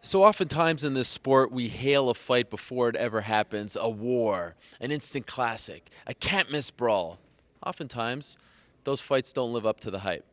So oftentimes in this sport, we hail a fight before it ever happens, a war, an instant classic, a can't-miss brawl. Oftentimes, those fights don't live up to the hype.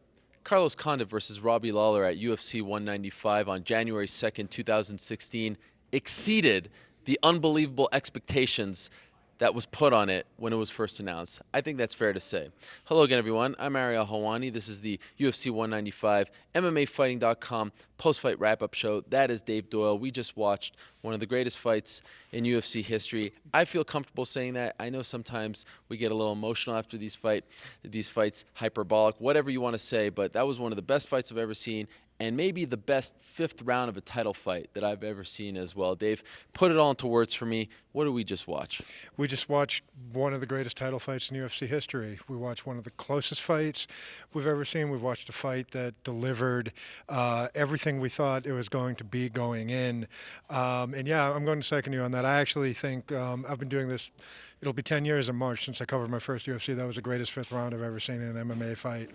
Carlos Condit versus Robbie Lawler at UFC 195 on January 2nd, 2016 exceeded the unbelievable expectations that was put on it when it was first announced. I think that's fair to say. Hello again, everyone. I'm Ariel Helwani. This is the UFC 195 MMAfighting.com post-fight wrap-up show. That is Dave Doyle. We just watched one of the greatest fights in UFC history. I feel comfortable saying that. I know sometimes we get a little emotional after these fights, hyperbolic, whatever you want to say, but that was one of the best fights I've ever seen, and maybe the best fifth round of a title fight that I've ever seen as well. Dave, put it all into words for me. What did we just watch? We just watched one of the greatest title fights in UFC history. We watched one of the closest fights we've ever seen. We've watched a fight that delivered everything we thought it was going to be going in. And yeah, I'm going to second you on that. I actually think I've been doing this, it'll be 10 years in March since I covered my first UFC. That was the greatest fifth round I've ever seen in an MMA fight.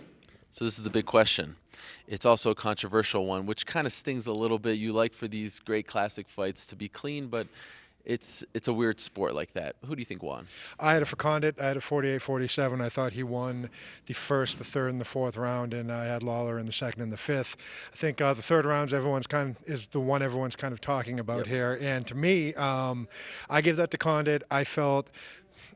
So this is the big question. It's also a controversial one, which kind of stings a little bit. You like for these great classic fights to be clean, but it's a weird sport like that. Who do you think won? I had it for Condit. I had it 48-47. I thought he won the first, the third, and the fourth round, and I had Lawler in the second and the fifth. I think the third round is the one everyone's kind of talking about here. And to me, I give that to Condit. I felt,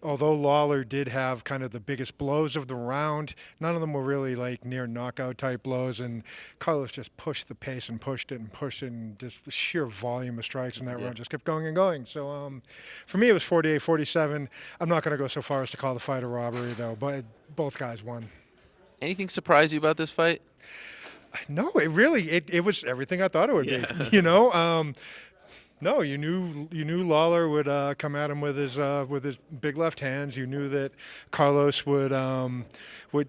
although Lawler did have kind of the biggest blows of the round, none of them were really like near knockout type blows, and Carlos just pushed the pace and pushed it, and just the sheer volume of strikes in that round just kept going and going. So for me, it was 48-47. I'm not going to go so far as to call the fight a robbery, though, but both guys won. Anything surprise you about this fight? No, it was everything I thought it would be. You know, no, you knew Lawler would come at him with his big left hands. You knew that Carlos would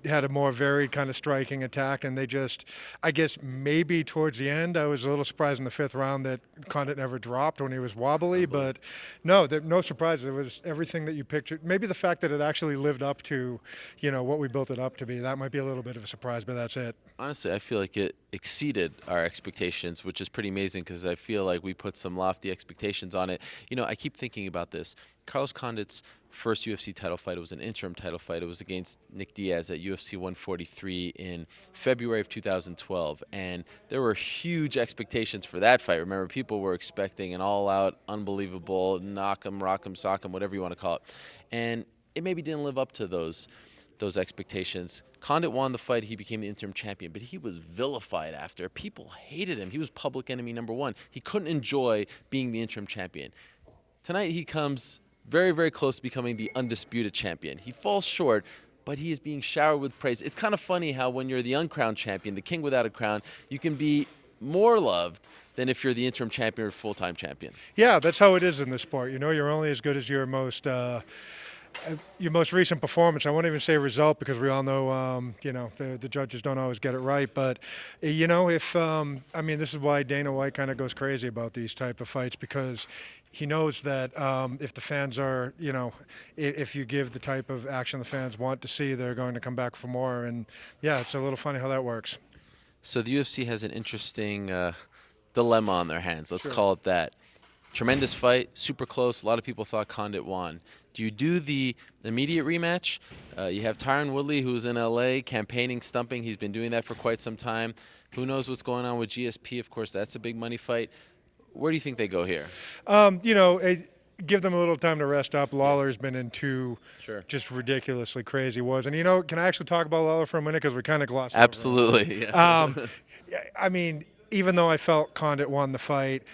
had a more varied kind of striking attack, and they just, I guess maybe towards the end, I was a little surprised in the fifth round that Condit never dropped when he was wobbly. But no, no surprise. It was everything that you pictured. Maybe the fact that it actually lived up to, what we built it up to be. That might be a little bit of a surprise, but that's it. Honestly, I feel like it exceeded our expectations, which is pretty amazing because I feel like we put some lofty expectations on it. I keep thinking about this. Carlos Condit's first UFC title fight, it was an interim title fight. It was against Nick Diaz at UFC 143 in February of 2012. And there were huge expectations for that fight. Remember, people were expecting an all-out, unbelievable, knock 'em, rock 'em, sock 'em, whatever you want to call it. And it maybe didn't live up to those expectations. Condit won the fight. He became the interim champion, but he was vilified after. People hated him. He was public enemy number one. He couldn't enjoy being the interim champion. Tonight, he comes very, very close to becoming the undisputed champion. He falls short, but he is being showered with praise. It's kind of funny how when you're the uncrowned champion, the king without a crown, you can be more loved than if you're the interim champion or full-time champion. Yeah, that's how it is in this sport. You're only as good as your most recent performance. I won't even say result because we all know, the judges don't always get it right. But, this is why Dana White kind of goes crazy about these type of fights, because he knows that if the fans are, if you give the type of action the fans want to see, they're going to come back for more. And, yeah, it's a little funny how that works. So the UFC has an interesting dilemma on their hands. Let's call it that. Tremendous fight, super close. A lot of people thought Condit won. Do you do the immediate rematch? You have Tyron Woodley, who's in L.A., campaigning, stumping. He's been doing that for quite some time. Who knows what's going on with GSP? Of course, that's a big money fight. Where do you think they go here? Give them a little time to rest up. Lawler's been in two just ridiculously crazy wars. And, can I actually talk about Lawler for a minute? Because we kind of glossed over him. Absolutely. Yeah. Even though I felt Condit won the fight,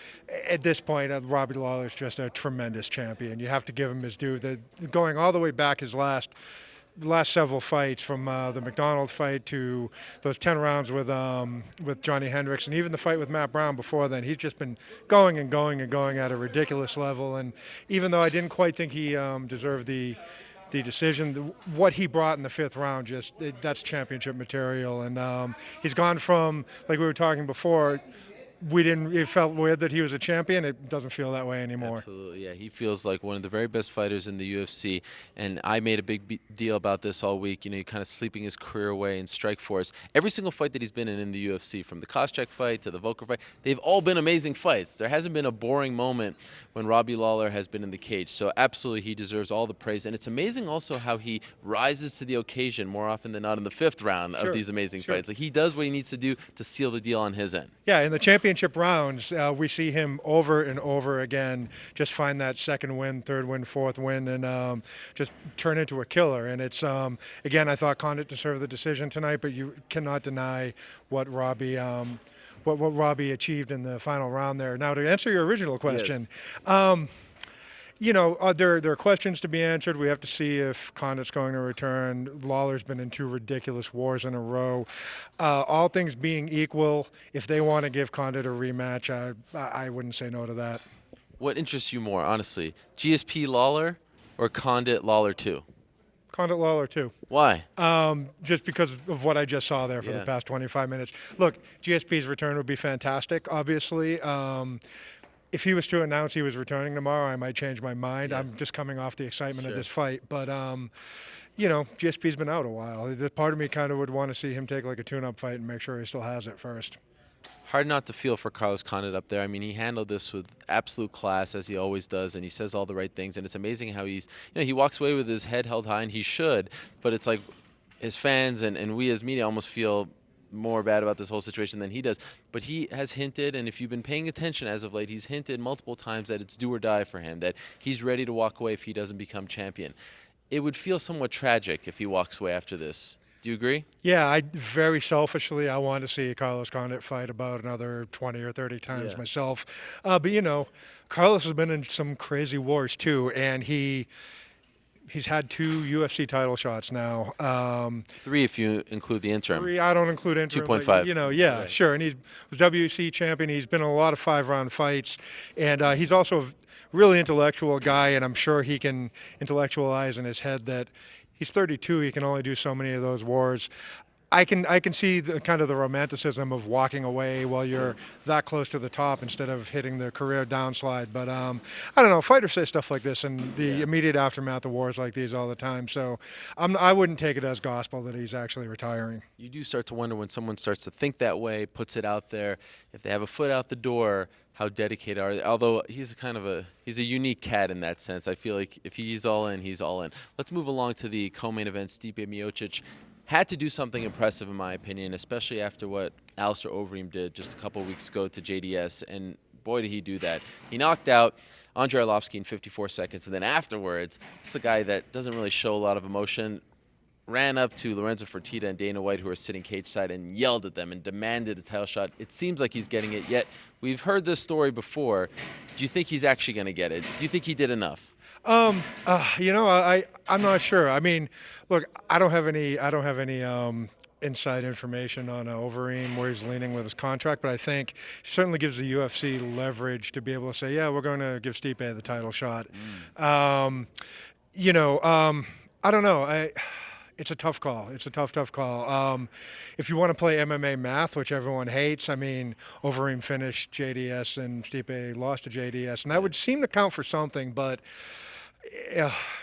at this point, Robbie Lawler's just a tremendous champion. You have to give him his due. Going all the way back his last several fights, from the McDonald fight to those 10 rounds with Johnny Hendricks, and even the fight with Matt Brown before then, he's just been going and going and going at a ridiculous level. And even though I didn't quite think he deserved the decision, what he brought in the fifth round, that's championship material. And he's gone from, like we were talking before, it felt weird that he was a champion. It doesn't feel that way anymore. Absolutely, yeah. He feels like one of the very best fighters in the UFC, and I made a big deal about this all week. You know, kind of sleeping his career away in Strikeforce. Every single fight that he's been in the UFC, from the Koscheck fight to the Volker fight, they've all been amazing fights. There hasn't been a boring moment when Robbie Lawler has been in the cage. So absolutely, he deserves all the praise. And it's amazing also how he rises to the occasion more often than not in the 5th round of these amazing fights. Like, he does what he needs to do to seal the deal on his end. Yeah, in the championship rounds, we see him over and over again just find that second win, third win, fourth win, and just turn into a killer. And it's, again, I thought Condit deserved the decision tonight, but you cannot deny what Robbie what Robbie achieved in the final round there. Now, to answer your original question, you know, there are questions to be answered. We have to see if Condit's going to return. Lawler's been in 2 ridiculous wars in a row. All things being equal, if they want to give Condit a rematch, I wouldn't say no to that. What interests you more, honestly? GSP Lawler or Condit Lawler 2? Condit Lawler too. Why? Just because of what I just saw there for the past 25 minutes. Look, GSP's return would be fantastic, obviously. If he was to announce he was returning tomorrow, I might change my mind. I'm just coming off the excitement of this fight. But, you know, GSP's been out a while. Part of me kind of would want to see him take like a tune-up fight and make sure he still has it first. Hard not to feel for Carlos Condit up there. I mean, he handled this with absolute class, as he always does, and he says all the right things. And it's amazing how he walks away with his head held high, and he should. But it's like his fans and we as media almost feel more bad about this whole situation than he does. But he has hinted, and if you've been paying attention as of late, he's hinted multiple times that it's do or die for him, that he's ready to walk away if he doesn't become champion. It would feel somewhat tragic if he walks away after this. Do you agree? Yeah, very selfishly, I want to see Carlos Condit fight about another 20 or 30 times myself. But, you know, Carlos has been in some crazy wars, too, and he's had 2 UFC title shots now. 3 if you include the interim. 3, I don't include interim. 2.5. You know, sure. And he was WC champion. He's been in a lot of 5-round fights. And he's also a really intellectual guy, and I'm sure he can intellectualize in his head that he's 32. He can only do so many of those wars. I can see the kind of the romanticism of walking away while you're that close to the top instead of hitting the career downslide. But I don't know. Fighters say stuff like this in the immediate aftermath of wars like these all the time. So I wouldn't take it as gospel that he's actually retiring. You do start to wonder when someone starts to think that way, puts it out there, if they have a foot out the door, how dedicated are they? Although he's a unique cat in that sense. I feel like if he's all in, he's all in. Let's move along to the co-main event. Stipe Miocic had to do something impressive, in my opinion, especially after what Alistair Overeem did just a couple of weeks ago to JDS, and boy, did he do that. He knocked out Andrei Arlovski in 54 seconds, and then afterwards, this is a guy that doesn't really show a lot of emotion, ran up to Lorenzo Fertitta and Dana White, who are sitting cage side, and yelled at them and demanded a title shot. It seems like he's getting it, yet we've heard this story before. Do you think he's actually going to get it? Do you think he did enough? You know, I'm not sure. I mean, look, I don't have any inside information on Overeem where he's leaning with his contract, but I think it certainly gives the UFC leverage to be able to say, yeah, we're going to give Stipe the title shot. You know, I don't know. It's a tough call. It's a tough call. If you want to play MMA math, which everyone hates, I mean, Overeem finished JDS and Stipe lost to JDS, and that would seem to count for something, but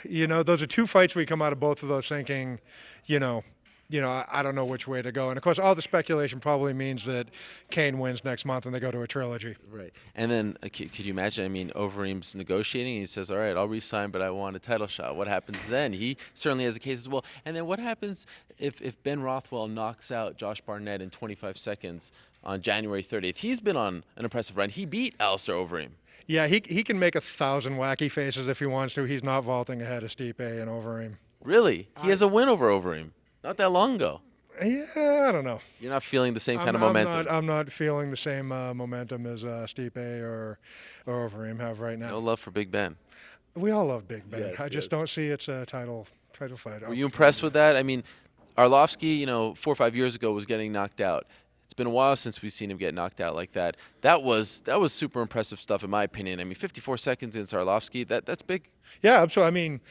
you know, those are 2 fights we come out of both of those thinking, you know, I don't know which way to go. And, of course, all the speculation probably means that Kane wins next month and they go to a trilogy. Right. And then could you imagine, I mean, Overeem's negotiating. And he says, all right, I'll re-sign, but I want a title shot. What happens then? He certainly has a case as well. And then what happens if Ben Rothwell knocks out Josh Barnett in 25 seconds on January 30th? He's been on an impressive run. He beat Alistair Overeem. Yeah, he can make 1,000 wacky faces if he wants to. He's not vaulting ahead of Stipe and Overeem. Really? He has a win over Overeem. Not that long ago. Yeah, I don't know. You're not feeling the same kind of momentum. I'm not feeling the same momentum as Stipe or Overeem have right now. No love for Big Ben. We all love Big Ben. Yes, I just don't see it's a title fight. Were you impressed with that? I mean, Arlovski, 4 or 5 years ago was getting knocked out. It's been a while since we've seen him get knocked out like that. That was super impressive stuff, in my opinion. I mean, 54 seconds against Arlovski, that's big. Yeah, absolutely. I mean,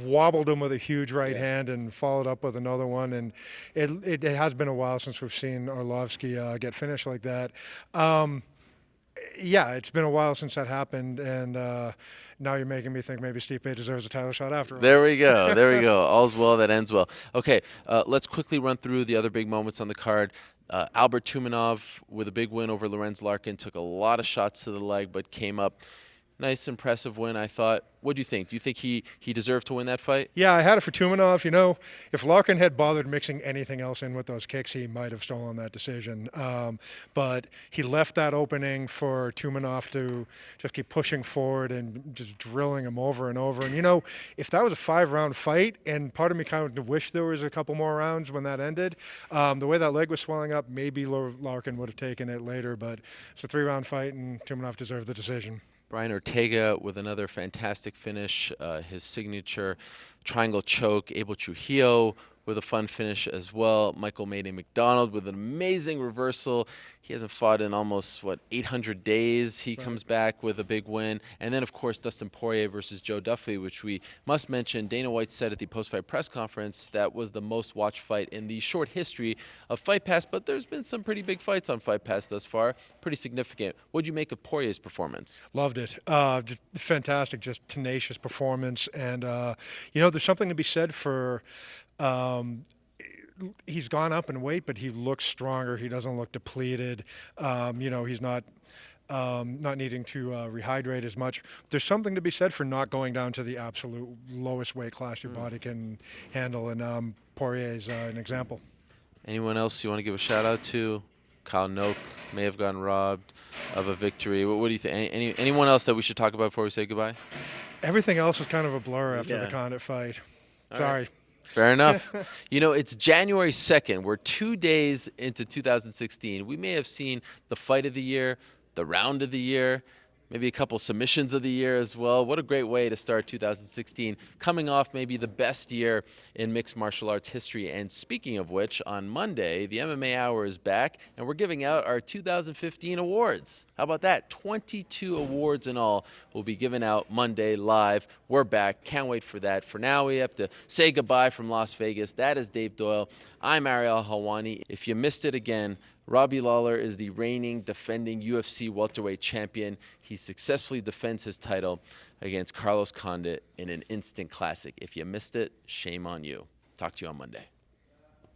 wobbled him with a huge right hand and followed up with another one. And it has been a while since we've seen Arlovski get finished like that. Yeah, it's been a while since that happened, and now you're making me think maybe Stipe deserves a title shot after all. There we go. There we go. All's well that ends well. Okay, let's quickly run through the other big moments on the card. Albert Tumanov with a big win over Lorenz Larkin. Took a lot of shots to the leg, but came up. Nice, impressive win, I thought. What do you think? Do you think he deserved to win that fight? Yeah, I had it for Tumanov. You know, if Larkin had bothered mixing anything else in with those kicks, he might have stolen that decision. But he left that opening for Tumanov to just keep pushing forward and just drilling him over and over. And, you know, if that was a 5-round fight, and part of me kind of wished there was a couple more rounds when that ended, the way that leg was swelling up, maybe Larkin would have taken it later. But it's a 3-round fight, and Tumanov deserved the decision. Brian Ortega with another fantastic finish, his signature triangle choke. Abel Trujillo with a fun finish as well. Michael Mayday McDonald with an amazing reversal. He hasn't fought in almost, 800 days. He comes back with a big win. And then, of course, Dustin Poirier versus Joe Duffy, which we must mention. Dana White said at the post-fight press conference that was the most watched fight in the short history of Fight Pass. But there's been some pretty big fights on Fight Pass thus far. Pretty significant. What did you make of Poirier's performance? Loved it. Just fantastic, just tenacious performance. And, you know, there's something to be said for he's gone up in weight, but he looks stronger. He doesn't look depleted. You know, he's not needing to rehydrate as much. There's something to be said for not going down to the absolute lowest weight class your body can handle, and Poirier is an example. Anyone else you want to give a shout-out to? Kyle Noak may have gotten robbed of a victory. What do you think? Anyone else that we should talk about before we say goodbye? Everything else is kind of a blur after the Condit fight. Sorry. Right. Fair enough. You know, it's January 2nd. We're 2 days into 2016. We may have seen the fight of the year, the round of the year, maybe a couple submissions of the year as well. What a great way to start 2016, coming off maybe the best year in mixed martial arts history. And speaking of which, on Monday, the MMA Hour is back, and we're giving out our 2015 awards. How about that? 22 awards in all will be given out Monday live. We're back. Can't wait for that. For now, we have to say goodbye from Las Vegas. That is Dave Doyle. I'm Ariel Helwani. If you missed it again, Robbie Lawler is the reigning, defending UFC welterweight champion. He successfully defends his title against Carlos Condit in an instant classic. If you missed it, shame on you. Talk to you on Monday.